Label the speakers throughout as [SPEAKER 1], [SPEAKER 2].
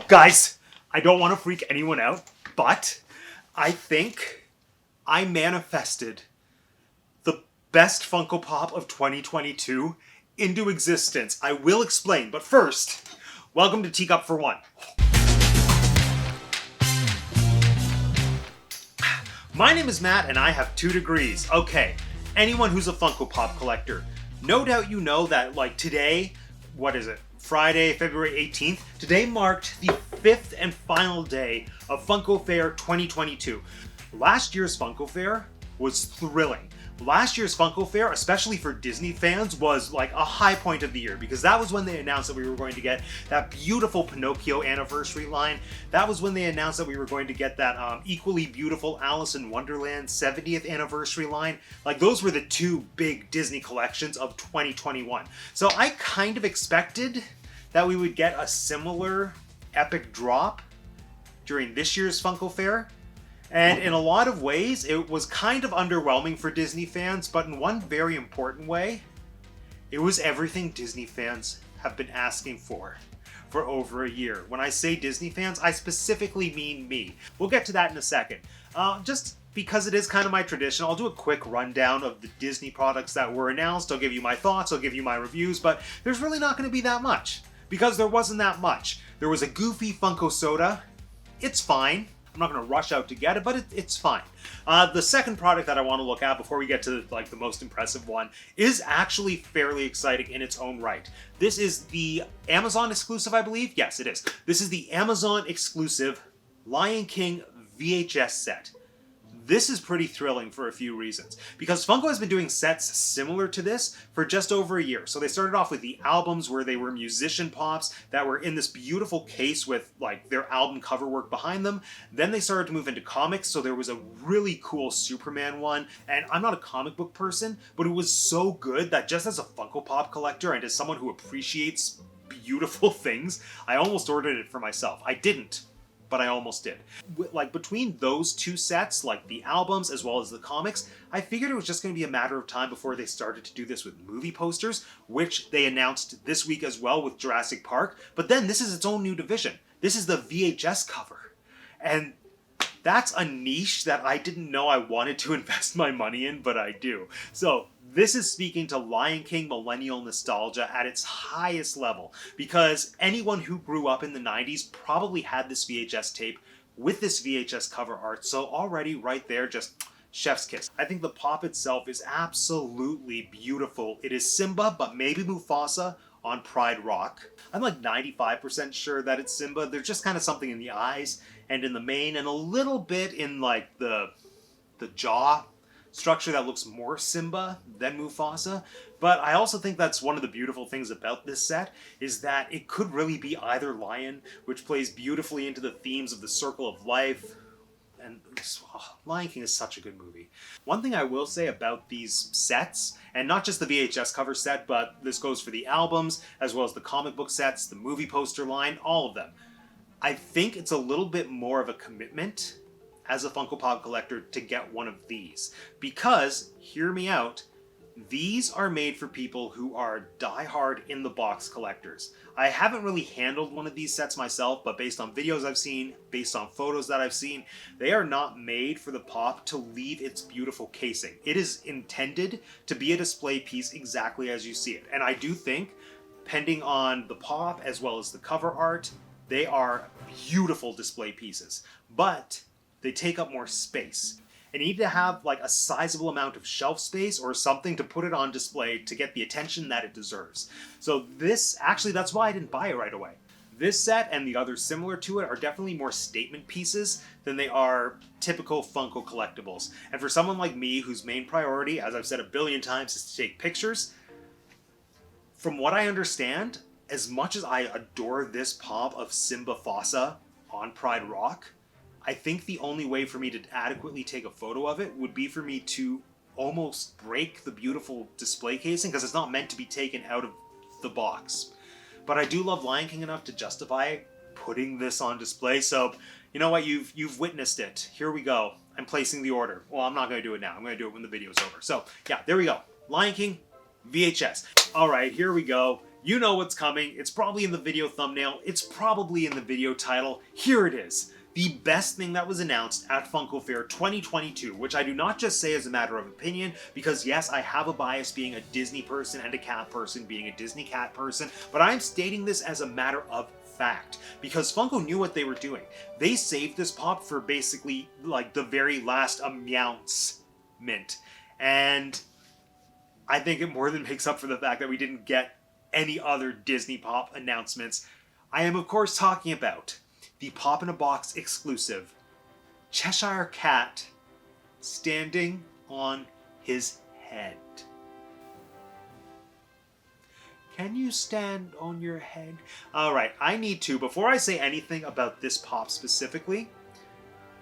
[SPEAKER 1] Guys, I don't want to freak anyone out, but I think I manifested the best Funko Pop of 2022 into existence. I will explain, but first, welcome to Teacup For One. My name is Matt and I have 2 degrees. Okay, anyone who's a Funko Pop collector, no doubt you know that today, what is it? Friday, February 18th. Today marked the 5th and final day of Funko Fair 2022. Last year's Funko Fair was thrilling. Last year's Funko Fair, especially for Disney fans, was like a high point of the year because that was when they announced that we were going to get that beautiful Pinocchio anniversary line. That was when they announced that we were going to get that equally beautiful Alice in Wonderland 70th anniversary line. Like, those were the 2 big Disney collections of 2021. So I kind of expected that we would get a similar epic drop during this year's Funko Fair. And in a lot of ways, it was kind of underwhelming for Disney fans, but in one very important way, it was everything Disney fans have been asking for over a year. When I say Disney fans, I specifically mean me. We'll get to that in a second. Just because it is kind of my tradition, I'll do a quick rundown of the Disney products that were announced. I'll give you my thoughts, I'll give you my reviews, but there's really not going to be that much. Because there wasn't that much. There was a goofy Funko soda. It's fine. I'm not going to rush out to get it, but it's fine. The second product that I want to look at before we get to the most impressive one is actually fairly exciting in its own right. This is the Amazon exclusive, I believe. Yes, it is. This is the Amazon exclusive Lion King VHS set. This is pretty thrilling for a few reasons, because Funko has been doing sets similar to this for just over a year. So they started off with the albums where they were musician pops that were in this beautiful case with their album cover work behind them. Then they started to move into comics, so there was a really cool Superman one. And I'm not a comic book person, but it was so good that just as a Funko Pop collector and as someone who appreciates beautiful things, I almost ordered it for myself. I didn't, but I almost did. Between those 2 sets, the albums as well as the comics, I figured it was just going to be a matter of time before they started to do this with movie posters, which they announced this week as well with Jurassic Park. But then this is its own new division. This is the VHS cover. And that's a niche that I didn't know I wanted to invest my money in, but I do. So this is speaking to Lion King millennial nostalgia at its highest level, because anyone who grew up in the 90s probably had this VHS tape with this VHS cover art, so already right there, just chef's kiss. I think the pop itself is absolutely beautiful. It is Simba, but maybe Mufasa on Pride Rock. I'm 95% sure that it's Simba. There's just kind of something in the eyes and in the mane and a little bit in the jaw structure that looks more Simba than Mufasa. But I also think that's one of the beautiful things about this set, is that it could really be either lion, which plays beautifully into the themes of the circle of life. And Lion King is such a good movie. One thing I will say about these sets, and not just the VHS cover set, but this goes for the albums, as well as the comic book sets, the movie poster line, all of them. I think it's a little bit more of a commitment as a Funko Pop collector to get one of these. Because, hear me out, these are made for people who are die-hard in-the-box collectors. I haven't really handled one of these sets myself, but based on videos I've seen, based on photos that I've seen, they are not made for the pop to leave its beautiful casing. It is intended to be a display piece exactly as you see it. And I do think, depending on the pop as well as the cover art, they are beautiful display pieces. But they take up more space. And you need to have a sizable amount of shelf space or something to put it on display to get the attention that it deserves. So that's why I didn't buy it right away. This set and the others similar to it are definitely more statement pieces than they are typical Funko collectibles. And for someone like me, whose main priority, as I've said a billion times, is to take pictures, from what I understand, as much as I adore this pop of Simba Mufasa on Pride Rock, I think the only way for me to adequately take a photo of it would be for me to almost break the beautiful display casing, because it's not meant to be taken out of the box. But I do love Lion King enough to justify putting this on display, so you know what, you've witnessed it. Here we go. I'm placing the order. Well, I'm not going to do it now. I'm going to do it when the video's over. So yeah, there we go. Lion King VHS. All right, here we go. You know what's coming. It's probably in the video thumbnail. It's probably in the video title. Here it is. The best thing that was announced at Funko Fair 2022, which I do not just say as a matter of opinion, because yes, I have a bias being a Disney person and a cat person being a Disney cat person, but I'm stating this as a matter of fact, because Funko knew what they were doing. They saved this pop for basically like the very last announcement, and I think it more than makes up for the fact that we didn't get any other Disney pop announcements. I am of course talking about the Pop in a Box exclusive Cheshire Cat standing on his head. Can you stand on your head? Alright, I need to, before I say anything about this pop specifically,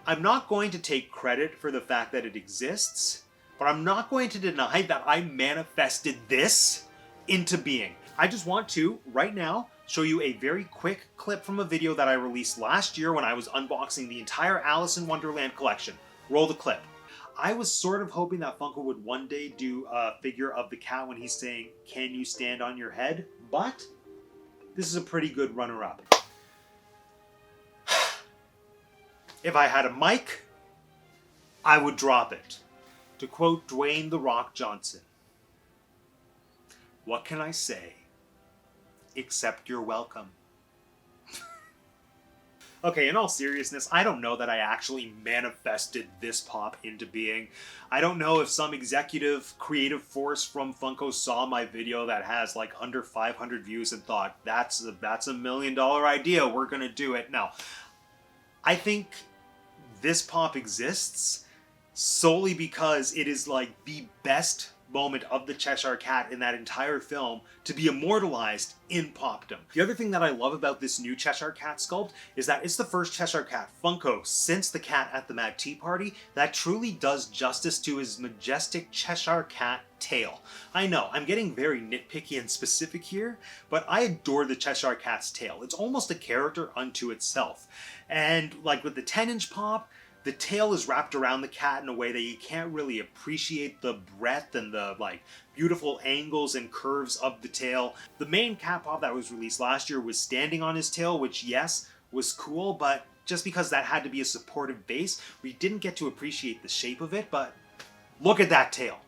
[SPEAKER 1] I'm not going to take credit for the fact that it exists, but I'm not going to deny that I manifested this into being. I just want to, right now, show you a very quick clip from a video that I released last year when I was unboxing the entire Alice in Wonderland collection. Roll the clip. I was sort of hoping that Funko would one day do a figure of the cat when he's saying, "Can you stand on your head?" But this is a pretty good runner-up. If I had a mic, I would drop it. To quote Dwayne "The Rock" Johnson, "What can I say? Except you're welcome." Okay, in all seriousness, I don't know that I actually manifested this pop into being. I don't know if some executive creative force from Funko saw my video that has like under 500 views and thought, that's a $1 million idea, we're gonna do it. No, I think this pop exists solely because it is like the best moment of the Cheshire Cat in that entire film to be immortalized in popdom. The other thing that I love about this new Cheshire Cat sculpt is that it's the first Cheshire Cat Funko since the cat at the Mad Tea Party that truly does justice to his majestic Cheshire Cat tail. I know, I'm getting very nitpicky and specific here, but I adore the Cheshire Cat's tail. It's almost a character unto itself. And like with the 10-inch pop, the tail is wrapped around the cat in a way that you can't really appreciate the breadth and the like beautiful angles and curves of the tail. The main cat pop that was released last year was standing on his tail, which yes, was cool, but just because that had to be a supportive base, we didn't get to appreciate the shape of it. But look at that tail.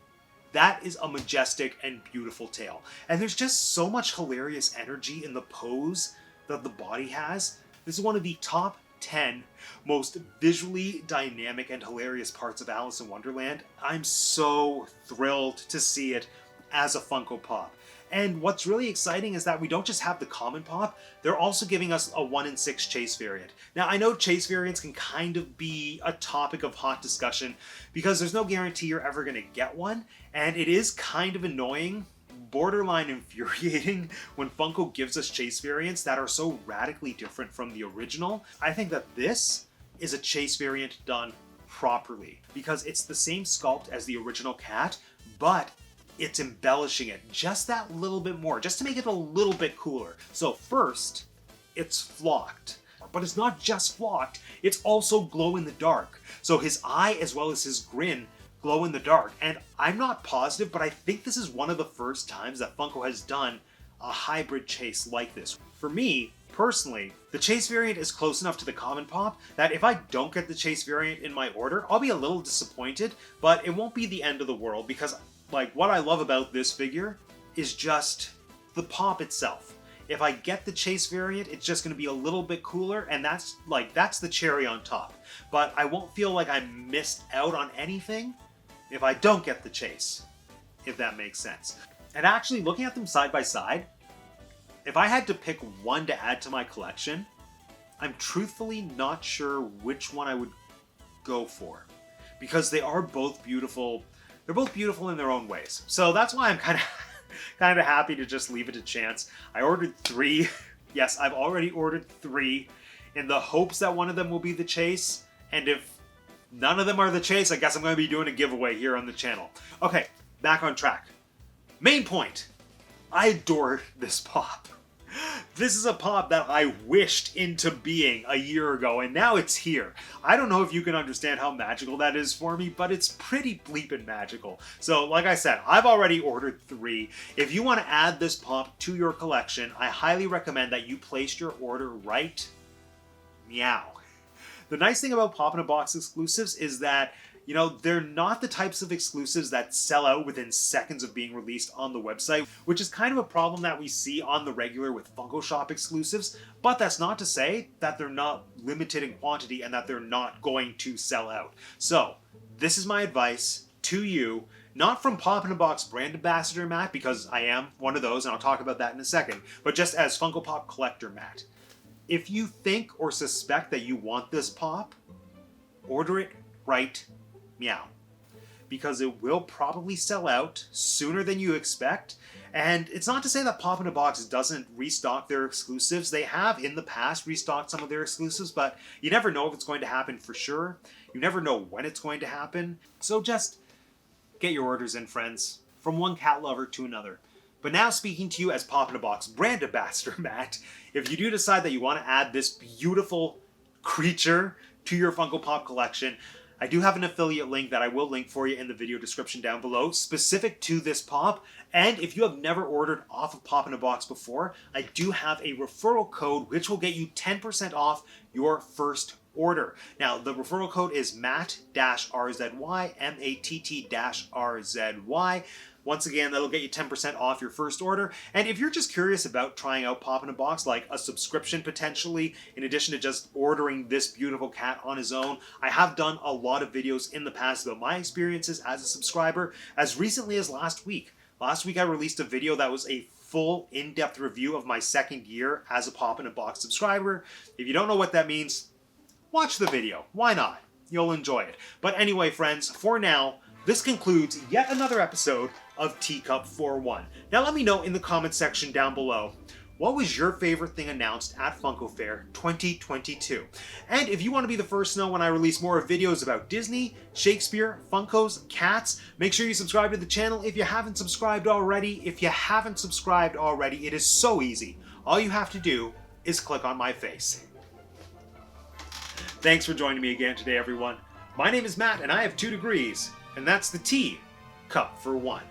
[SPEAKER 1] That is a majestic and beautiful tail. And there's just so much hilarious energy in the pose that the body has. This is one of the top 10 most visually dynamic and hilarious parts of Alice in Wonderland. I'm so thrilled to see it as a Funko Pop. And what's really exciting is that we don't just have the common pop, they're also giving us a 1 in 6 chase variant. Now I know chase variants can kind of be a topic of hot discussion because there's no guarantee you're ever going to get one, and it is kind of annoying, borderline infuriating, when Funko gives us chase variants that are so radically different from the original. I think that this is a chase variant done properly because it's the same sculpt as the original cat, but it's embellishing it just that little bit more, just to make it a little bit cooler. So first, it's flocked. But it's not just flocked, it's also glow in the dark. So his eye as well as his grin glow in the dark. And I'm not positive, but I think this is one of the first times that Funko has done a hybrid chase like this. For me, personally, the chase variant is close enough to the common pop that if I don't get the chase variant in my order, I'll be a little disappointed, but it won't be the end of the world because like what I love about this figure is just the pop itself. If I get the chase variant, it's just going to be a little bit cooler, and that's the cherry on top. But I won't feel like I missed out on anything if I don't get the chase, if that makes sense. And actually, looking at them side by side, if I had to pick one to add to my collection, I'm truthfully not sure which one I would go for, because they are both beautiful. They're both beautiful in their own ways. So that's why I'm kind of happy to just leave it to chance. I ordered 3. Yes, I've already ordered 3 in the hopes that one of them will be the chase. And if none of them are the chase, I guess I'm going to be doing a giveaway here on the channel. Okay, back on track. Main point. I adore this pop. This is a pop that I wished into being a year ago, and now it's here. I don't know if you can understand how magical that is for me, but it's pretty bleeping magical. So, like I said, I've already ordered 3. If you want to add this pop to your collection, I highly recommend that you place your order right meow. The nice thing about pop-in-a-box exclusives is that, you know, they're not the types of exclusives that sell out within seconds of being released on the website, which is kind of a problem that we see on the regular with Funko Shop exclusives, but that's not to say that they're not limited in quantity and that they're not going to sell out. So, this is my advice to you, not from Pop-in-a-Box brand ambassador Matt, because I am one of those and I'll talk about that in a second, but just as Funko Pop collector Matt. If you think or suspect that you want this pop, order it right meow, because it will probably sell out sooner than you expect. And it's not to say that Pop-in-a-Box doesn't restock their exclusives. They have in the past restocked some of their exclusives, but you never know if it's going to happen for sure. You never know when it's going to happen. So just get your orders in, friends, from one cat lover to another. But now, speaking to you as Pop-in-a-Box brand ambassador Matt, if you do decide that you want to add this beautiful creature to your Funko Pop collection, I do have an affiliate link that I will link for you in the video description down below, specific to this pop. And if you have never ordered off of Pop-in-a-Box before, I do have a referral code which will get you 10% off your first order. Now, the referral code is MATT-RZY, MATT-RZY. Once again, that'll get you 10% off your first order. And if you're just curious about trying out Pop-in-a-Box, like a subscription potentially, in addition to just ordering this beautiful cat on his own, I have done a lot of videos in the past about my experiences as a subscriber, as recently as last week. Last week I released a video that was a full in-depth review of my second year as a Pop-in-a-Box subscriber. If you don't know what that means, watch the video. Why not? You'll enjoy it. But anyway, friends, for now, this concludes yet another episode of Teacup For One. Now let me know in the comment section down below, what was your favorite thing announced at Funko Fair 2022? And if you want to be the first to know when I release more videos about Disney, Shakespeare, Funkos, cats, make sure you subscribe to the channel if you haven't subscribed already. If you haven't subscribed already, it is so easy. All you have to do is click on my face. Thanks for joining me again today, everyone. My name is Matt, and I have 2 degrees, and that's the Teacup For One.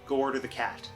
[SPEAKER 1] Go order the cat.